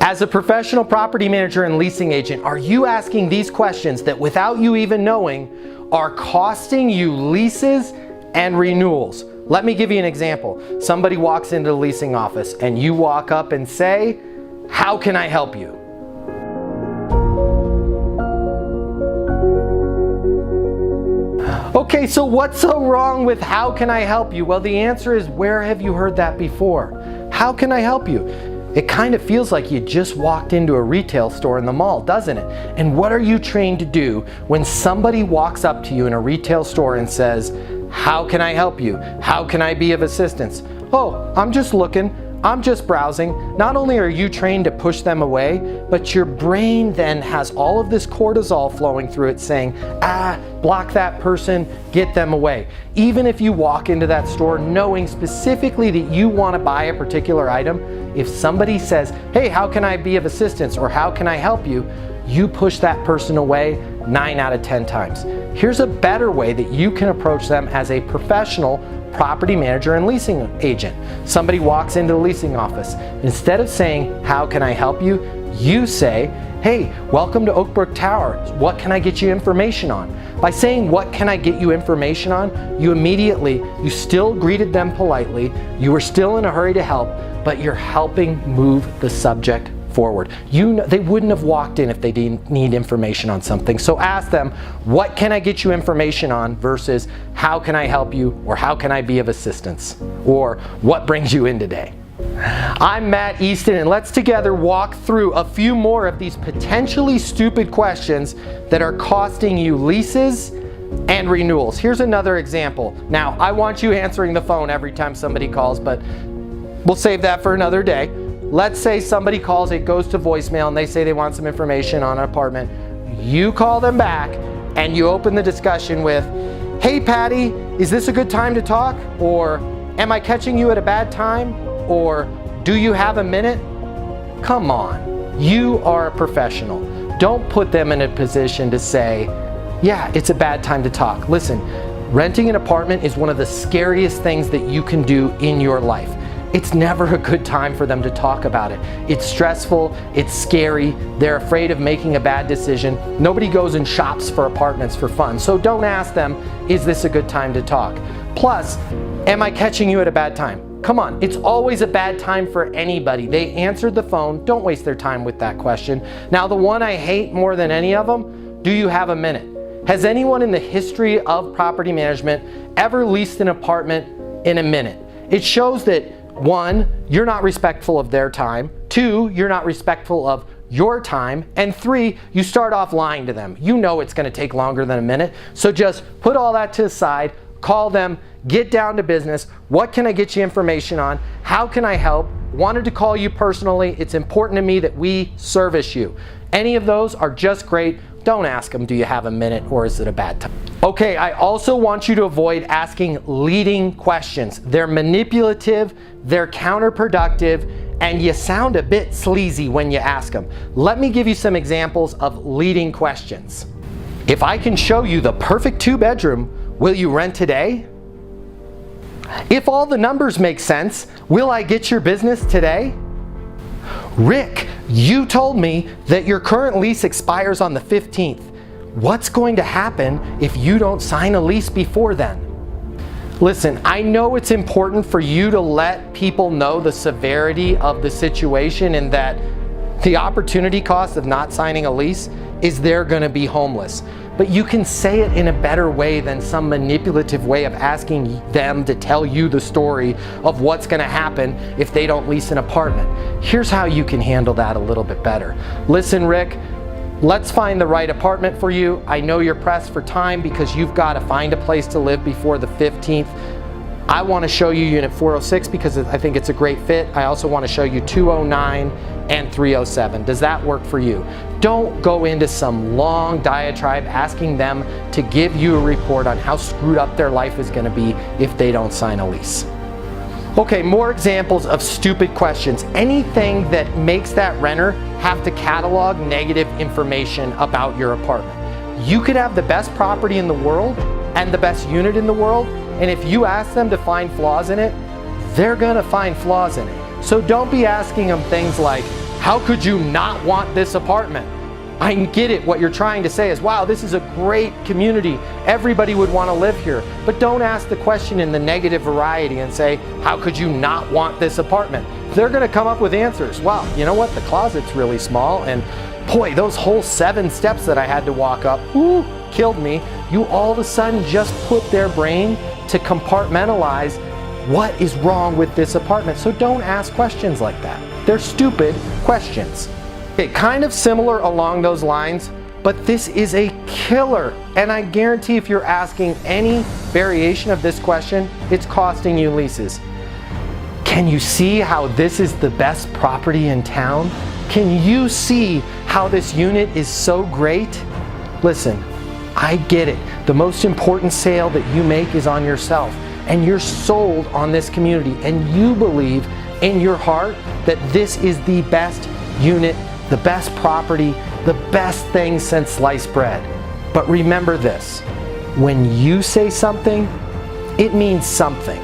As a professional property manager and leasing agent, are you asking these questions that without you even knowing are costing you leases and renewals? Let me give you an example. Somebody walks into the leasing office and you walk up and say, "How can I help you?" Okay, so what's so wrong with "how can I help you"? Well, the answer is, where have you heard that before? How can I help you? It kind of feels like you just walked into a retail store in the mall, doesn't it? And what are you trained to do when somebody walks up to you in a retail store and says, "How can I help you? How can I be of assistance?" "Oh, I'm just looking. I'm just browsing." Not only are you trained to push them away, but your brain then has all of this cortisol flowing through it saying, block that person, get them away. Even if you walk into that store knowing specifically that you want to buy a particular item, if somebody says, "Hey, how can I be of assistance?" or "How can I help you?" you push that person away 9 out of 10 times. Here's a better way that you can approach them as a professional property manager and leasing agent. Somebody walks into the leasing office. Instead of saying, "How can I help you?" you say, "Hey, welcome to Oakbrook Tower. What can I get you information on?" By saying, "What can I get you information on?" you still greeted them politely, you were still in a hurry to help, but you're helping move the subject forward. They wouldn't have walked in if they didn't need information on something. So ask them, "What can I get you information on?" versus "How can I help you?" or "How can I be of assistance?" or "What brings you in today?" I'm Matt Easton, and let's together walk through a few more of these potentially stupid questions that are costing you leases and renewals. Here's another example. Now, I want you answering the phone every time somebody calls, but we'll save that for another day. Let's say somebody calls, it goes to voicemail, and they say they want some information on an apartment. You call them back, and you open the discussion with, "Hey Patty, is this a good time to talk?" Or, "Am I catching you at a bad time?" Or, "Do you have a minute?" Come on, you are a professional. Don't put them in a position to say, "Yeah, it's a bad time to talk." Listen, renting an apartment is one of the scariest things that you can do in your life. It's never a good time for them to talk about it. It's stressful, it's scary, they're afraid of making a bad decision. Nobody goes and shops for apartments for fun. So don't ask them, "Is this a good time to talk?" Plus, "Am I catching you at a bad time?" Come on, it's always a bad time for anybody. They answered the phone, don't waste their time with that question. Now, the one I hate more than any of them, "Do you have a minute?" Has anyone in the history of property management ever leased an apartment in a minute? It shows that 1, you're not respectful of their time. 2, you're not respectful of your time. And 3, you start off lying to them. You know it's going to take longer than a minute. So just put all that to the side, call them, get down to business. "What can I get you information on? How can I help? Wanted to call you personally. It's important to me that we service you." Any of those are just great. Don't ask them, "Do you have a minute?" or "Is it a bad time?" Okay, I also want you to avoid asking leading questions. They're manipulative, they're counterproductive, and you sound a bit sleazy when you ask them. Let me give you some examples of leading questions. "If I can show you the perfect 2-bedroom, will you rent today?" "If all the numbers make sense, will I get your business today?" "Rick, you told me that your current lease expires on the 15th. What's going to happen if you don't sign a lease before then?" Listen, I know it's important for you to let people know the severity of the situation and that the opportunity cost of not signing a lease is they're going to be homeless. But you can say it in a better way than some manipulative way of asking them to tell you the story of what's going to happen if they don't lease an apartment. Here's how you can handle that a little bit better. "Listen, Rick, let's find the right apartment for you. I know you're pressed for time because you've got to find a place to live before the 15th. I want to show you Unit 406 because I think it's a great fit. I also want to show you 209 and 307. Does that work for you?" Don't go into some long diatribe asking them to give you a report on how screwed up their life is going to be if they don't sign a lease. Okay, more examples of stupid questions. Anything that makes that renter have to catalog negative information about your apartment. You could have the best property in the world and the best unit in the world, and if you ask them to find flaws in it, they're gonna find flaws in it. So don't be asking them things like, How could you not want this apartment? I get it. What you're trying to say is, wow, this is a great community. Everybody would want to live here. But don't ask the question in the negative variety and say, how could you not want this apartment? They're going to come up with answers. Wow, you know what? The closet's really small, and boy, those whole 7 steps that I had to walk up, ooh, killed me. You all of a sudden just put their brain to compartmentalize what is wrong with this apartment. So don't ask questions like that. They're stupid questions. Okay, kind of similar along those lines, but this is a killer. And I guarantee if you're asking any variation of this question, it's costing you leases. Can you see how this is the best property in town? Can you see how this unit is so great? Listen, I get it. The most important sale that you make is on yourself, and you're sold on this community, and you believe in your heart that this is the best unit, the best property, the best thing since sliced bread. But remember this, when you say something, it means something.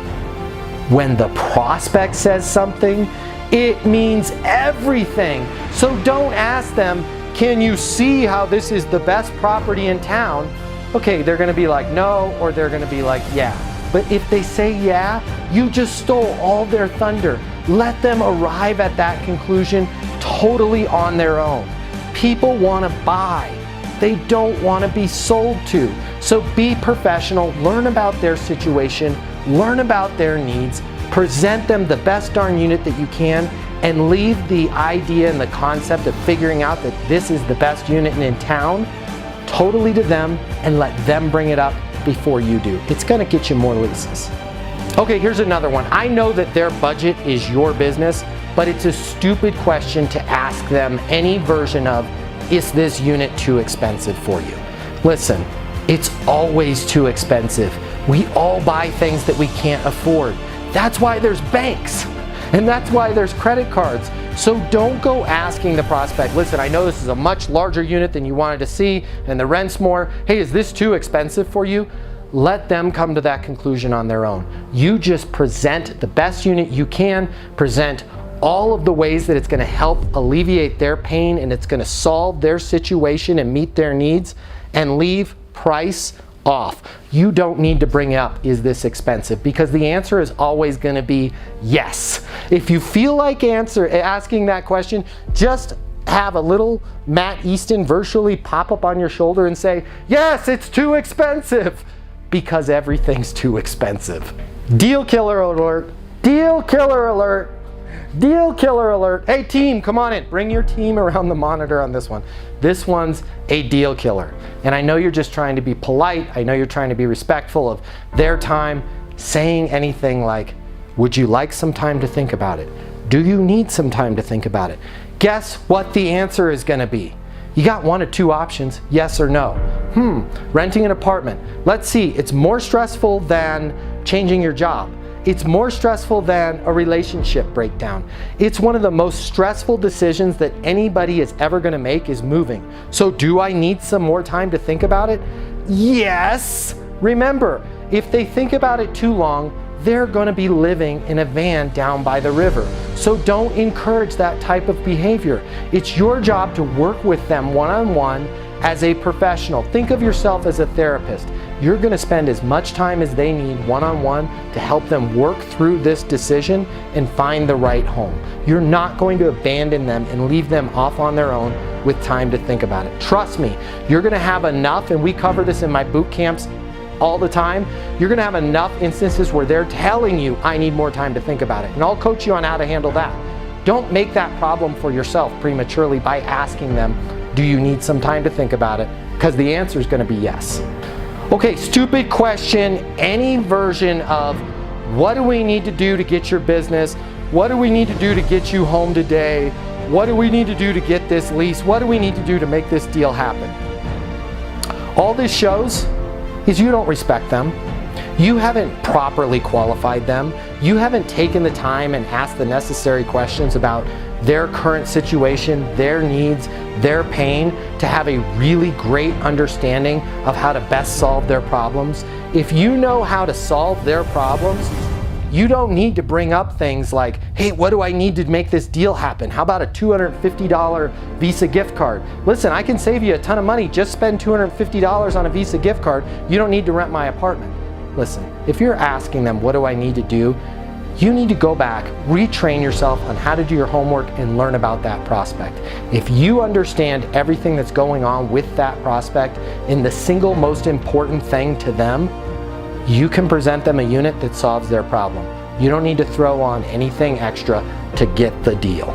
When the prospect says something, it means everything. So don't ask them, can you see how this is the best property in town? Okay, they're gonna be like, no, or they're gonna be like, yeah. But if they say yeah, you just stole all their thunder. Let them arrive at that conclusion totally on their own. People want to buy. They don't want to be sold to. So be professional, learn about their situation, learn about their needs, present them the best darn unit that you can, and leave the idea and the concept of figuring out that this is the best unit in town totally to them, and let them bring it up before you do. It's going to get you more leases. Okay, here's another one. I know that their budget is your business, but it's a stupid question to ask them any version of, is this unit too expensive for you? Listen, it's always too expensive. We all buy things that we can't afford. That's why there's banks, and that's why there's credit cards. So don't go asking the prospect, listen, I know this is a much larger unit than you wanted to see, and the rent's more. Hey, is this too expensive for you? Let them come to that conclusion on their own. You just present the best unit you can, present all of the ways that it's going to help alleviate their pain and it's going to solve their situation and meet their needs, and leave price off. You don't need to bring up, is this expensive? Because the answer is always going to be yes. If you feel like asking that question, just have a little Matt Easton virtually pop up on your shoulder and say, yes, it's too expensive, because everything's too expensive. Deal killer alert, deal killer alert. Deal killer alert. Hey team, come on in. Bring your team around the monitor on this one. This one's a deal killer. And I know you're just trying to be polite. I know you're trying to be respectful of their time. Saying anything like, would you like some time to think about it? Do you need some time to think about it? Guess what the answer is going to be. You got one of two options, yes or no. Renting an apartment. Let's see, it's more stressful than changing your job. It's more stressful than a relationship breakdown. It's one of the most stressful decisions that anybody is ever going to make, is moving. So do I need some more time to think about it? Yes. Remember, if they think about it too long, they're going to be living in a van down by the river. So don't encourage that type of behavior. It's your job to work with them one-on-one as a professional. Think of yourself as a therapist. You're going to spend as much time as they need one-on-one to help them work through this decision and find the right home. You're not going to abandon them and leave them off on their own with time to think about it. Trust me, you're going to have enough, and we cover this in my boot camps all the time. You're going to have enough instances where they're telling you, I need more time to think about it. And I'll coach you on how to handle that. Don't make that problem for yourself prematurely by asking them, do you need some time to think about it? Because the answer is going to be yes. Okay, stupid question, any version of, what do we need to do to get your business? What do we need to do to get you home today? What do we need to do to get this lease? What do we need to do to make this deal happen? All this shows is you don't respect them. You haven't properly qualified them. You haven't taken the time and asked the necessary questions about their current situation, their needs, their pain, to have a really great understanding of how to best solve their problems. If you know how to solve their problems, You don't need to bring up things like, hey, what do I need to make this deal happen? How about a $250 Visa gift card? Listen, I can save you a ton of money. Just spend $250 on a Visa gift card. You don't need to rent my apartment. Listen, if you're asking them, what do I need to do? You need to go back, retrain yourself on how to do your homework and learn about that prospect. If you understand everything that's going on with that prospect and the single most important thing to them, you can present them a unit that solves their problem. You don't need to throw on anything extra to get the deal.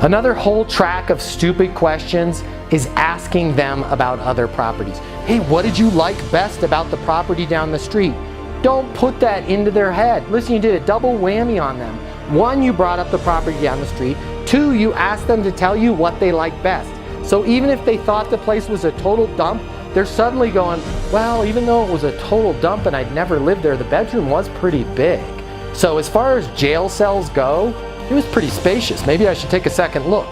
Another whole track of stupid questions is asking them about other properties. Hey, what did you like best about the property down the street? Don't put that into their head. Listen, you did a double whammy on them. One, you brought up the property down the street. Two, you asked them to tell you what they like best. So even if they thought the place was a total dump, they're suddenly going, well, even though it was a total dump and I'd never lived there, the bedroom was pretty big. So as far as jail cells go, it was pretty spacious. Maybe I should take a second look.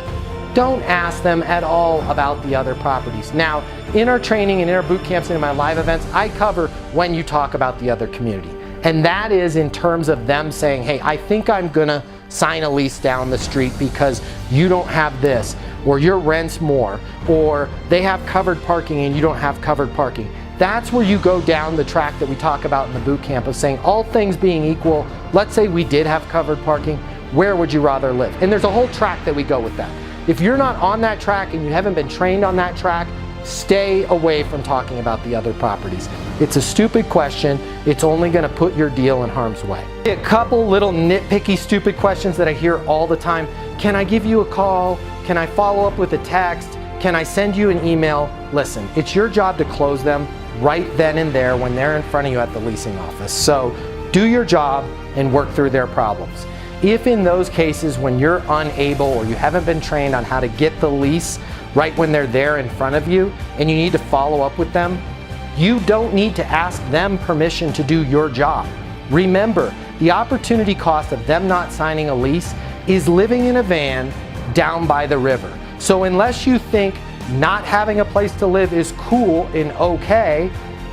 Don't ask them at all about the other properties. Now, in our training and in our boot camps and in my live events, I cover when you talk about the other community. And that is in terms of them saying, hey, I think I'm gonna sign a lease down the street because you don't have this, or your rent's more, or they have covered parking and you don't have covered parking. That's where you go down the track that we talk about in the boot camp of saying, all things being equal, let's say we did have covered parking, where would you rather live? And there's a whole track that we go with that. If you're not on that track and you haven't been trained on that track, stay away from talking about the other properties. It's a stupid question. It's only going to put your deal in harm's way. A couple little nitpicky stupid questions that I hear all the time. Can I give you a call? Can I follow up with a text? Can I send you an email? Listen, it's your job to close them right then and there when they're in front of you at the leasing office. So do your job and work through their problems. If in those cases when you're unable or you haven't been trained on how to get the lease right when they're there in front of you and you need to follow up with them, you don't need to ask them permission to do your job. Remember, the opportunity cost of them not signing a lease is living in a van down by the river. So unless you think not having a place to live is cool and okay,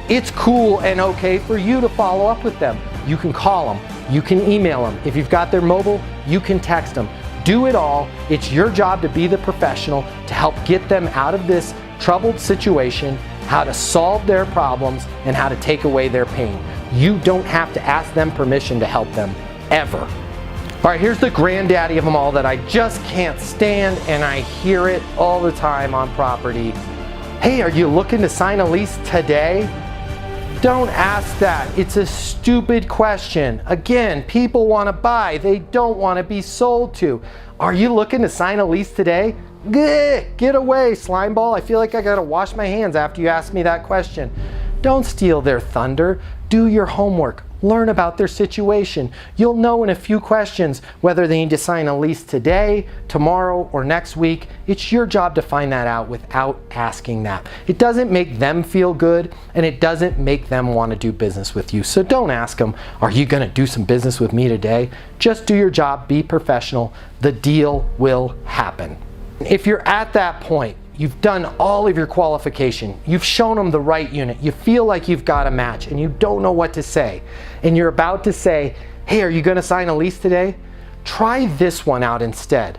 it's cool and okay for you to follow up with them. You can call them. You can email them. If you've got their mobile, you can text them. Do it all. It's your job to be the professional to help get them out of this troubled situation, how to solve their problems, and how to take away their pain. You don't have to ask them permission to help them, ever. All right, here's the granddaddy of them all that I just can't stand, and I hear it all the time on property. Hey, are you looking to sign a lease today? Don't ask that. It's a stupid question. Again, people want to buy. They don't want to be sold to. Are you looking to sign a lease today? Get away, slime ball. I feel like I gotta wash my hands after you ask me that question. Don't steal their thunder. Do your homework. Learn about their situation. You'll know in a few questions whether they need to sign a lease today, tomorrow, or next week. It's your job to find that out without asking that. It doesn't make them feel good, and it doesn't make them want to do business with you. So don't ask them, are you going to do some business with me today? Just do your job, be professional. The deal will happen. If you're at that point, you've done all of your qualification, you've shown them the right unit, you feel like you've got a match and you don't know what to say, and you're about to say, hey, are you going to sign a lease today? Try this one out instead.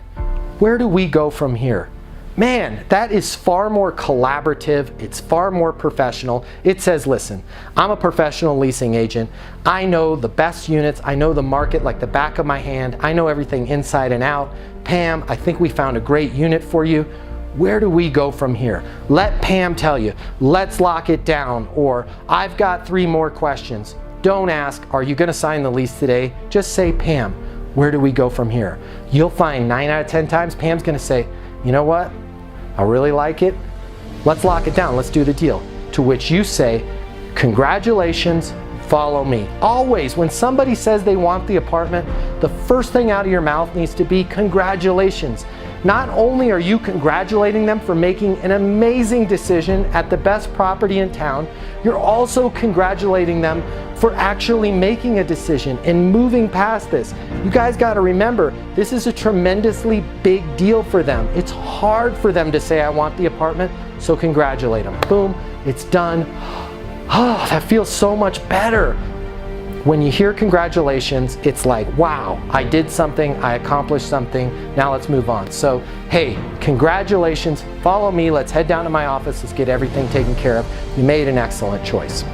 Where do we go from here? Man, that is far more collaborative, it's far more professional. It says, listen, I'm a professional leasing agent. I know the best units, I know the market like the back of my hand, I know everything inside and out. Pam, I think we found a great unit for you. Where do we go from here? Let Pam tell you, let's lock it down, or I've got 3 more questions. Don't ask, are you gonna sign the lease today? Just say, Pam, where do we go from here? You'll find 9 out of 10 times Pam's gonna say, you know what? I really like it. Let's lock it down, let's do the deal. To which you say, congratulations, follow me. Always, when somebody says they want the apartment, the first thing out of your mouth needs to be congratulations. Not only are you congratulating them for making an amazing decision at the best property in town, you're also congratulating them for actually making a decision and moving past this. You guys got to remember, this is a tremendously big deal for them. It's hard for them to say, I want the apartment, so congratulate them. Boom, it's done. Oh, that feels so much better. when you hear congratulations, it's like, wow, I did something, I accomplished something, now let's move on. So, hey, congratulations, follow me, let's head down to my office, let's get everything taken care of. You made an excellent choice.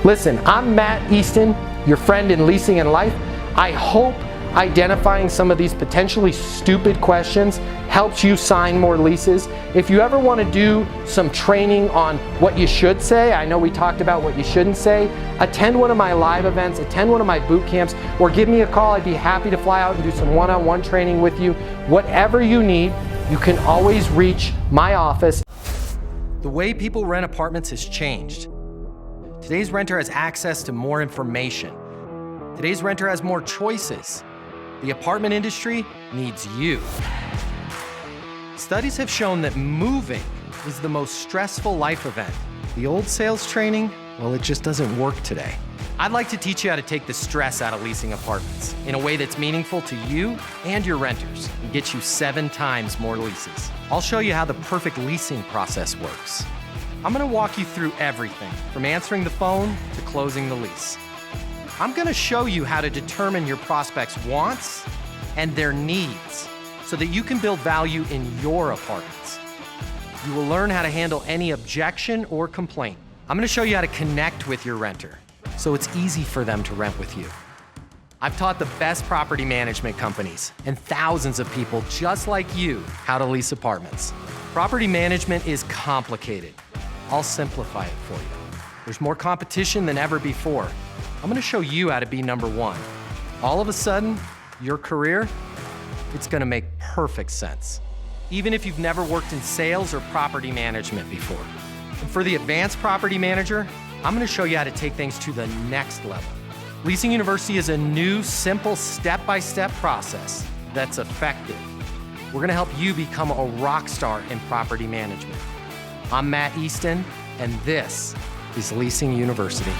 Listen, I'm Matt Easton, your friend in Leasing and Life. I hope identifying some of these potentially stupid questions helps you sign more leases. If you ever want to do some training on what you should say, I know we talked about what you shouldn't say, attend one of my live events, attend one of my boot camps, or give me a call. I'd be happy to fly out and do some one-on-one training with you. Whatever you need, you can always reach my office. The way people rent apartments has changed. Today's renter has access to more information. Today's renter has more choices. The apartment industry needs you. Studies have shown that moving is the most stressful life event. The old sales training, well, it just doesn't work today. I'd like to teach you how to take the stress out of leasing apartments in a way that's meaningful to you and your renters and get you 7 times more leases. I'll show you how the perfect leasing process works. I'm gonna walk you through everything from answering the phone to closing the lease. I'm going to show you how to determine your prospects' wants and their needs so that you can build value in your apartments. You will learn how to handle any objection or complaint. I'm going to show you how to connect with your renter so it's easy for them to rent with you. I've taught the best property management companies and thousands of people just like you how to lease apartments. Property management is complicated. I'll simplify it for you. There's more competition than ever before. I'm going to show you how to be number one. All of a sudden, your career, it's going to make perfect sense. Even if you've never worked in sales or property management before. And for the advanced property manager, I'm going to show you how to take things to the next level. Leasing University is a new, simple, step-by-step process that's effective. We're going to help you become a rock star in property management. I'm Matt Easton, and this is Leasing University.